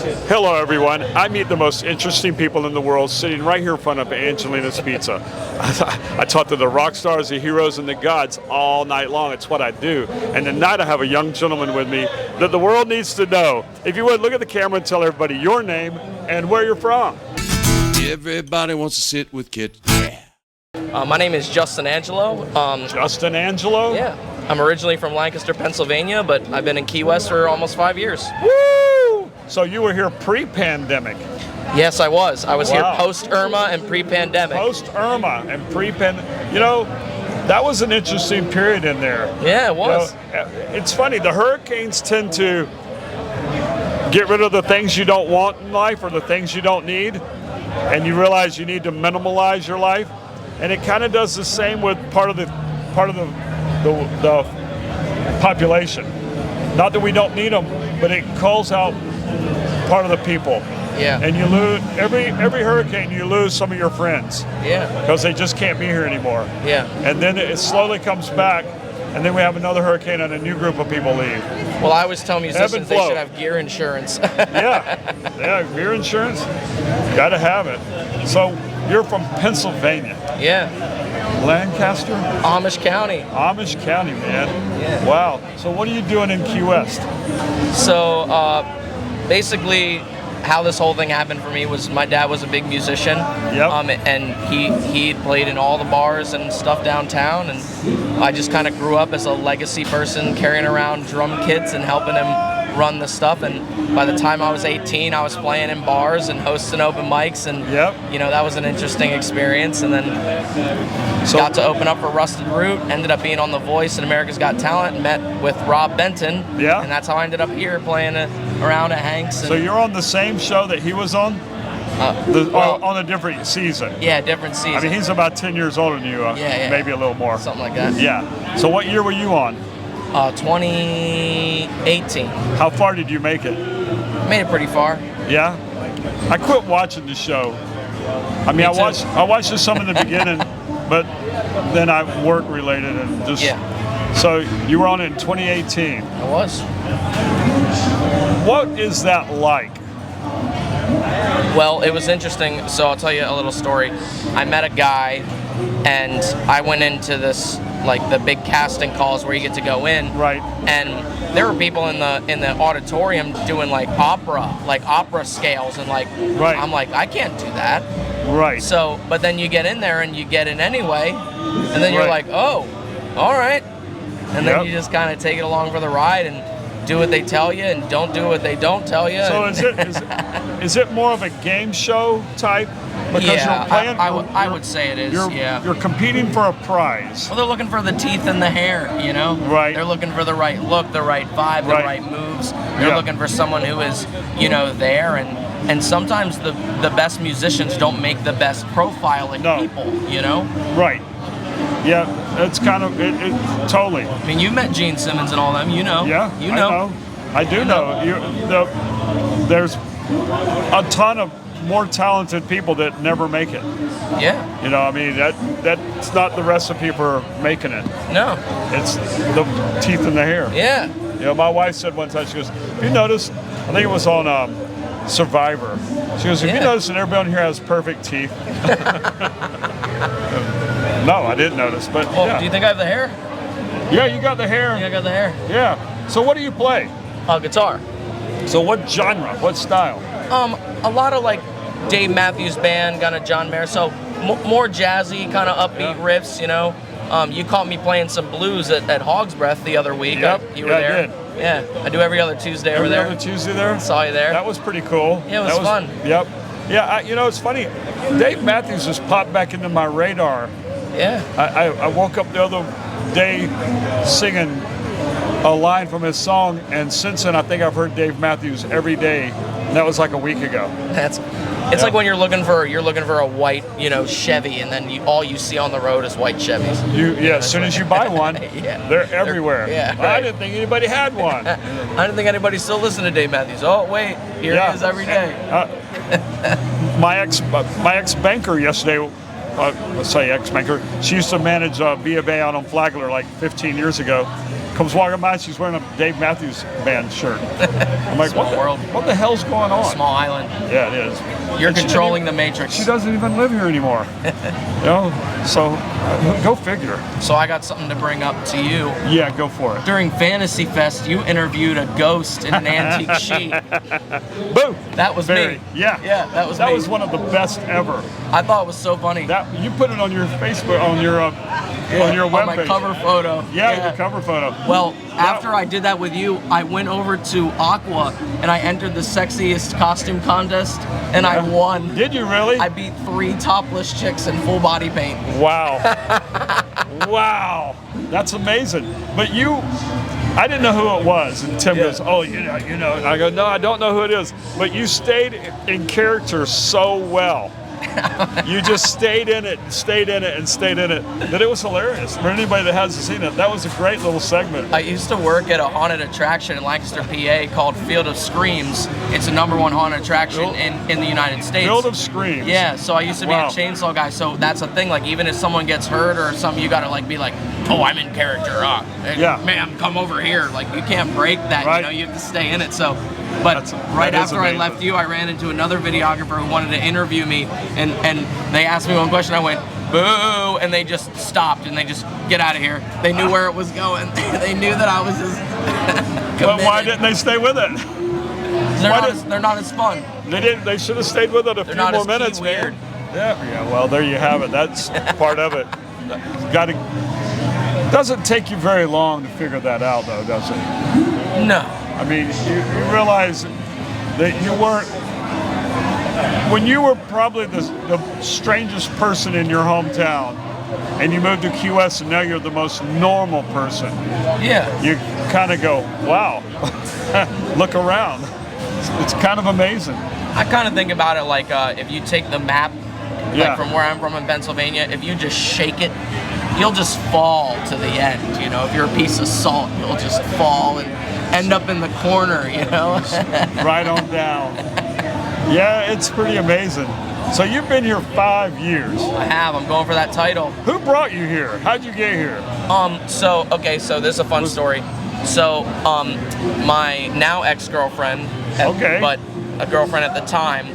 Hello everyone, I meet the most interesting people in the world sitting right here in front of Angelina's Pizza. I talk to the rock stars, the heroes, and the gods all night long. It's what I do. And tonight I have a young gentleman with me that the world needs to know. If you would, look at the camera and tell everybody your name and where you're from. Everybody wants to sit with Kit. My name is Justin Angelo. Justin Angelo? Yeah. I'm originally from Lancaster, Pennsylvania, but I've been in Key West for almost 5 years. Woo! So you were here pre-pandemic. Yes, I was. I was here post-Irma and pre-pandemic. Post-Irma and pre-pandemic. You know, that was an interesting period in there. Yeah, it was. You know, it's funny, the hurricanes tend to get rid of the things you don't want in life or the things you don't need, and you realize you need to minimalize your life. And it kind of does the same with part of the population. Not that we don't need them, but it calls out part of the people. Yeah. And you lose every hurricane. You lose some of your friends. Yeah. Because they just can't be here anymore. Yeah. And then it slowly comes back, and then we have another hurricane, and a new group of people leave. Well, I always tell musicians they should have gear insurance. yeah, gear insurance. Got to have it. So you're from Pennsylvania. Yeah. Lancaster? Amish County. Amish County, man. Yeah. Wow. So what are you doing in Key West? So basically, how this whole thing happened for me was my dad was a big musician. Yep. And he played in all the bars and stuff downtown, and I just kind of grew up as a legacy person carrying around drum kits and helping him run the stuff. And by the time I was 18, I was playing in bars and hosting open mics, and you know, that was an interesting experience. And then got to open up for Rusted Root, ended up being on The Voice and America's Got Talent, and met with Rob Benton. Yeah. And that's how I ended up here playing around at Hank's. So you're on the same show that he was on? On a different season. Yeah, different season. I mean, he's about 10 years older than you. Maybe a little more. Something like that. Yeah. So what year were you on? 2018. How far did you make it? Made it pretty far. Yeah? I quit watching the show. I mean, I watched some in the beginning, but then I work related and just... Yeah. So you were on it in 2018. I was. What is that like? Well, it was interesting. So I'll tell you a little story. I met a guy, and I went into this, like the big casting calls where you get to go in. Right. And there were people in the auditorium doing like opera scales, and like I'm like, I can't do that. Right. So, but then you get in there and you get in anyway, and then you're like, oh, all right. And then you just kind of take it along for the ride and do what they tell you and don't do what they don't tell you. So is it more of a game show type? Because you're playing, I would say it is. You're competing for a prize. Well, they're looking for the teeth in the hair, you know? Right. They're looking for the right look, the right vibe, the right moves. They're looking for someone who is, you know, there. And sometimes the best musicians don't make the best profiling people, you know? Right. Yeah, it's kind of, totally. I mean, you met Gene Simmons and all them, you know. Yeah, you know. I do know. There's a ton of more talented people that never make it. Yeah. You know, I mean, that's not the recipe for making it. No. It's the teeth in the hair. Yeah. You know, my wife said one time, she goes, you notice, I think it was on Survivor. She goes, have you noticed that everybody here has perfect teeth? No, I didn't notice, but do you think I have the hair? Yeah, you got the hair. Yeah, I got the hair. Yeah. So what do you play? Guitar. So what genre? What style? A lot of like Dave Matthews Band, kind of John Mayer. So more jazzy, kind of upbeat riffs, you know. You caught me playing some blues at Hog's Breath the other week. Yep. You were there. I did. Yeah, I do every other Tuesday over there. Every other Tuesday there? Saw you there. That was pretty cool. Yeah, it was fun. Yep. Yeah, you know, it's funny. Dave Matthews just popped back into my radar. Yeah. I woke up the other day singing a line from his song, and since then I think I've heard Dave Matthews every day. And that was like a week ago. It's like when you're looking for a white, you know, Chevy, and then all you see on the road is white Chevys. As soon as you buy one, they're everywhere. I didn't think anybody had one. I didn't think anybody still listened to Dave Matthews. Oh wait, here he is every day. My ex banker yesterday. Let's say ex-banker. She used to manage B of A out on Flagler like 15 years ago. comes walking by. She's wearing a Dave Matthews Band shirt. I'm like, Small world. What the hell's going on? Small island. Yeah, it is. You're And she controlling the doesn't matrix. She doesn't even live here anymore. So go figure. So I got something to bring up to you. Yeah, go for it. During Fantasy Fest, you interviewed a ghost in an antique sheet. Boom. That was Very, me. Yeah. Yeah, that was me. That was one of the best ever. I thought it was so funny. That you put it on your Facebook, on your on my webpage. cover photo. Yeah, your cover photo. Well, after I did that with you, I went over to Aqua and I entered the sexiest costume contest and I won. Did you really? I beat 3 topless chicks in full body paint. Wow. Wow. That's amazing. But I didn't know who it was. And Tim goes, oh, you know. And I go, no, I don't know who it is. But you stayed in character so well. You just stayed in it, that it was hilarious. For anybody that hasn't seen it, that was a great little segment. I used to work at a haunted attraction in Lancaster, PA called Field of Screams. It's the #1 haunted attraction in the United States. Field of Screams. Yeah, so I used to be a chainsaw guy. So that's the thing. Like, even if someone gets hurt or something, you gotta like be like, oh, I'm in character. Yeah. Ma'am, come over here. Like, you can't break that. Right. You have to stay in it. So. But right after I left you, I ran into another videographer who wanted to interview me, and they asked me one question. I went, boo, and they just stopped, and they just, get out of here. They knew where it was going. They knew that I was just But why didn't they stay with it? They're not as fun. They didn't. They should have stayed with it a few more minutes, weird. man. Yeah, well, there you have it. That's part of it. Doesn't take you very long to figure that out, though, does it? No. I mean, you realize that you weren't, when you were probably the strangest person in your hometown, and you moved to QS and now you're the most normal person. Yeah. You kind of go, wow, look around. It's kind of amazing. I kind of think about it like if you take the map, like from where I'm from in Pennsylvania, if you just shake it, you'll just fall to the end. If you're a piece of salt, you'll just fall and end up in the corner, Right on down. Yeah, it's pretty amazing. So you've been here 5 years. I have. I'm going for that title. Who brought you here? How'd you get here? So this is a fun story. So, my now ex-girlfriend, but a girlfriend at the time,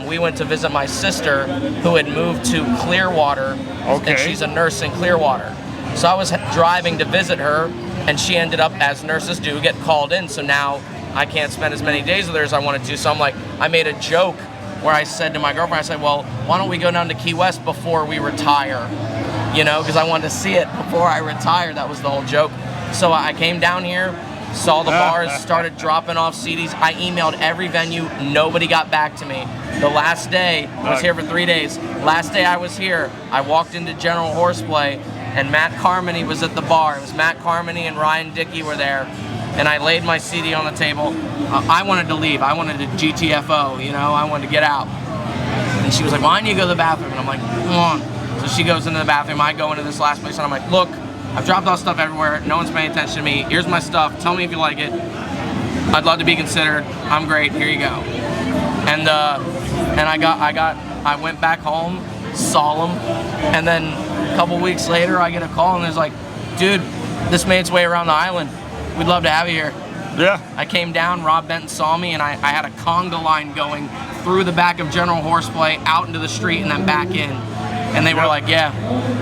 we went to visit my sister who had moved to Clearwater, and she's a nurse in Clearwater. So I was driving to visit her, and she ended up, as nurses do, get called in. So now I can't spend as many days with her as I wanted to. So I'm like, I made a joke where I said to my girlfriend, I said, well, why don't we go down to Key West before we retire? Because I wanted to see it before I retired. That was the whole joke. So I came down here, saw the bars, started dropping off CDs. I emailed every venue. Nobody got back to me. The last day, I was here for 3 days. Last day I was here, I walked into General Horseplay, and Matt Carmody was at the bar. It was Matt Carmody and Ryan Dickey were there. And I laid my CD on the table. I wanted to leave. I wanted to GTFO, I wanted to get out. And she was like, why don't you go to the bathroom? And I'm like, come on. So she goes into the bathroom. I go into this last place, and I'm like, look, I've dropped off stuff everywhere. No one's paying attention to me. Here's my stuff. Tell me if you like it. I'd love to be considered. I'm great. Here you go. And I went back home, solemn, and then a couple weeks later, I get a call, and there's like, dude, this made its way around the island. We'd love to have you here. Yeah. I came down, Rob Benton saw me, and I had a conga line going through the back of General Horseplay, out into the street, and then back in. And they were like, yeah.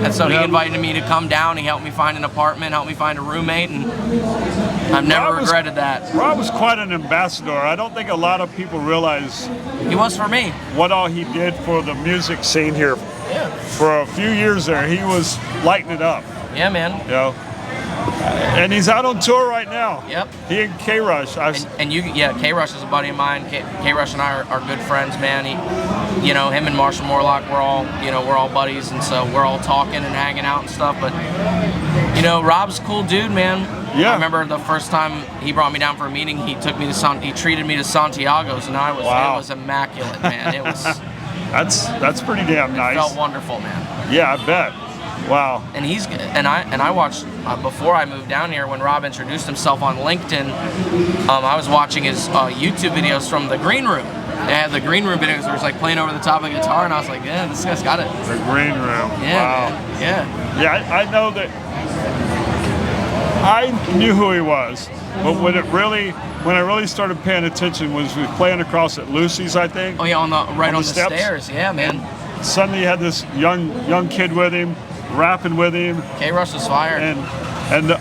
And so he invited me to come down. He helped me find an apartment, helped me find a roommate, and I've never regretted that. Rob was quite an ambassador. I don't think a lot of people realize he was for me. What all he did for the music scene here. Yeah. For a few years there, he was lighting it up. Yeah, man. And he's out on tour right now. Yep. He and K-Rush. K-Rush is a buddy of mine. K-Rush and I are good friends, man. Him and Marshall Morlock, we're all buddies, and so we're all talking and hanging out and stuff. But, Rob's a cool dude, man. Yeah. I remember the first time he brought me down for a meeting, he treated me to Santiago's, and it was immaculate, man. It was. That's pretty damn nice. It felt wonderful, man. Yeah, I bet. Wow. And I watched before I moved down here when Rob introduced himself on LinkedIn. I was watching his YouTube videos from the green room. They had the green room videos where it's like playing over the top of a guitar, and I was like, yeah, this guy's got it. The green room. Yeah. Wow. Man. Yeah. Yeah, I know that. I knew who he was, but when I really started paying attention was we playing across at Lucy's, I think. Oh yeah, on the steps. stairs. Yeah, man. Suddenly you had this young kid with him, rapping with him, K-Rush was fire. and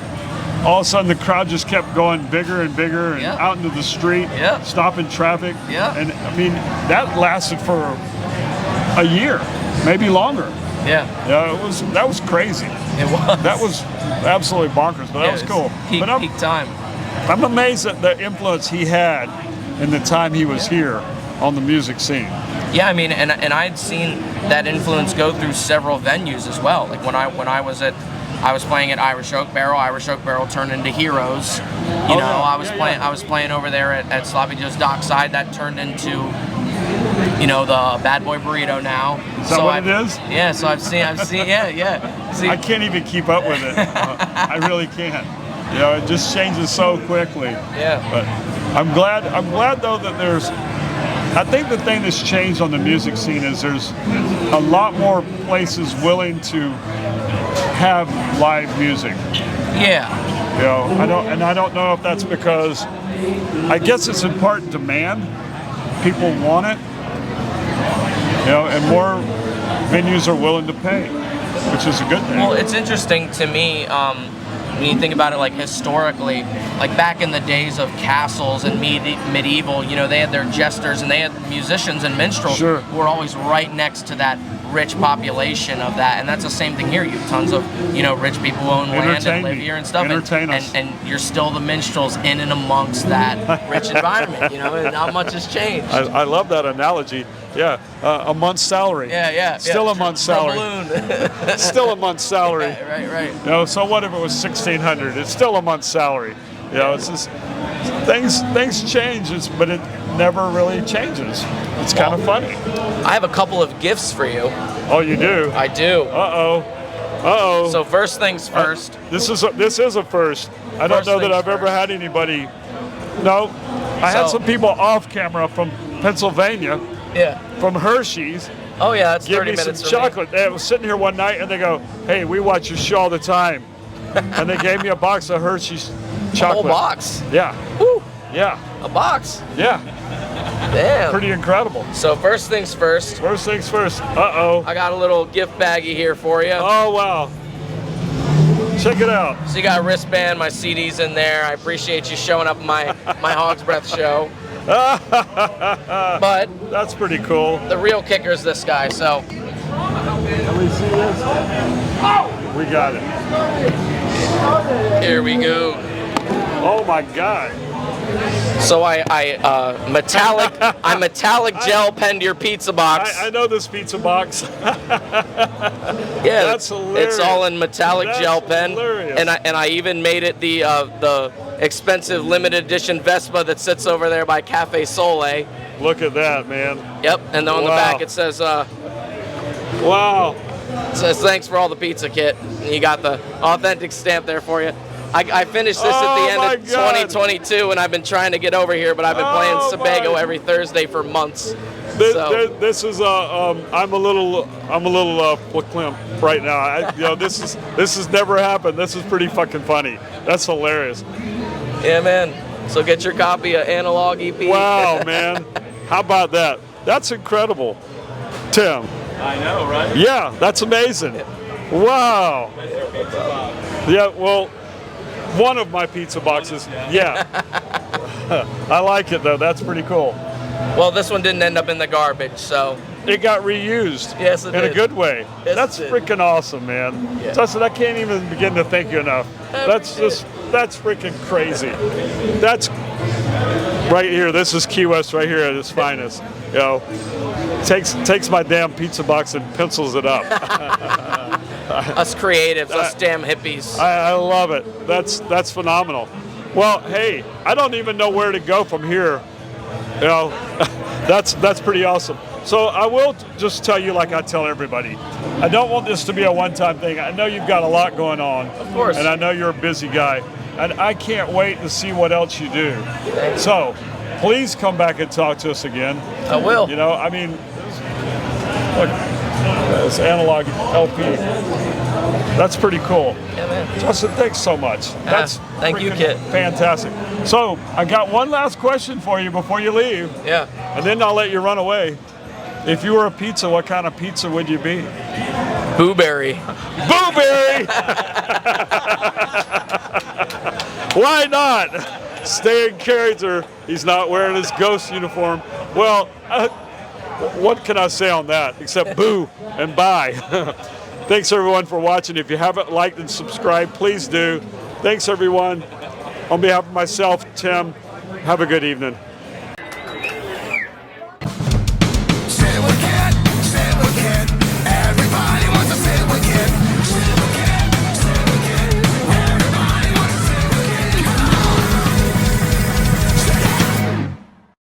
all of a sudden the crowd just kept going bigger and bigger and out into the street, stopping traffic. Yeah. And I mean that lasted for a year, maybe longer. Yeah. Yeah, that was crazy. It was. That was absolutely bonkers, but that was cool. Peak time. I'm amazed at the influence he had in the time he was here on the music scene. Yeah, I mean, and I'd seen that influence go through several venues as well. Like when I was playing at Irish Oak Barrel. Irish Oak Barrel turned into Heroes. I was playing over there at Sloppy Joe's Dockside. That turned into, the Bad Boy Burrito now. Is that what it is? Yeah. So I've seen. Yeah. See, I can't even keep up with it. I really can't. It just changes so quickly. Yeah. But I'm glad though that I think the thing that's changed on the music scene is there's a lot more places willing to have live music. Yeah. I don't know if that's because I guess it's in part demand. People want it. And more venues are willing to pay, which is a good thing. Well, it's interesting to me when you think about it, like historically, like back in the days of castles and medieval, they had their jesters and they had musicians and minstrels who were always right next to that rich population of that. And that's the same thing here. You have tons of, rich people who own land and live here and stuff. And you're still the minstrels in and amongst that rich environment, and not much has changed. I love that analogy. Yeah, a month's salary. Yeah. Still a month's salary. Still a month's salary. Right. So what if it was $1,600? It's still a month's salary. It's just things change, but it never really changes. It's kind of funny. I have a couple of gifts for you. Oh, you do? I do. Uh-oh. So first things first. This is a first. I don't know that I've ever had anybody. No, I had some people off camera from Pennsylvania. Yeah. From Hershey's. Oh yeah, that's 30 minutes. Give me some chocolate. They was sitting here one night and they go, "Hey, we watch your show all the time," and they gave me a box of Hershey's chocolate. A whole box. Yeah. Woo. Yeah. A box. Yeah. Damn. Pretty incredible. So first things first. First things first. Uh-oh. I got a little gift baggie here for you. Oh wow. Check it out. So you got a wristband, my CD's in there. I appreciate you showing up at my Hog's Breath show. But that's pretty cool. The real kicker is this guy. So let me see this. Oh, we got it. Here we go. Oh my God. So I metallic gel penned your pizza box. I know this pizza box. Yeah, that's hilarious. It's all in metallic gel pen, hilarious. and I even made it the expensive limited edition Vespa that sits over there by Cafe Sole. Look at that, man. Yep, and on the back it says wow. It says thanks for all the pizza, Kit. And you got the authentic stamp there for you. I finished this at the end of 2022, and I've been trying to get over here, but I've been playing Sebago every Thursday for months. This is I'm a little verklempt right now. This has never happened. This is pretty fucking funny. That's hilarious. Yeah, man. So get your copy of Analog EP. Wow, man. How about that? That's incredible, Tim. I know, right? Yeah, that's amazing. Wow. Yeah, well, one of my pizza boxes. Yeah. I like it though. That's pretty cool. Well, this one didn't end up in the garbage, so it got reused. Yes, it did. In a good way. Yes, that's freaking awesome, man. Yeah. Justin, I can't even begin to thank you enough. That's freaking crazy. That's right here. This is Key West right here at its finest. Takes my damn pizza box and pencils it up. Us creatives, us damn hippies. I love it. That's phenomenal. Well, hey, I don't even know where to go from here. That's pretty awesome. So I will just tell you, like I tell everybody, I don't want this to be a one-time thing. I know you've got a lot going on. Of course. And I know you're a busy guy. And I can't wait to see what else you do. So please come back and talk to us again. I will. Look, it's Analog LP. That's pretty cool. Yeah, man. Justin, thanks so much. That's thank you, freaking Kit. Fantastic. So I got one last question for you before you leave, Yeah. and then I'll let you run away. If you were a pizza, what kind of pizza would you be? Booberry. Blueberry! Why not? Stay in character. He's not wearing his ghost uniform. Well, what can I say on that except boo and bye? Thanks everyone for watching. If you haven't liked and subscribed, please do. Thanks everyone. On behalf of myself, Tim, have a good evening.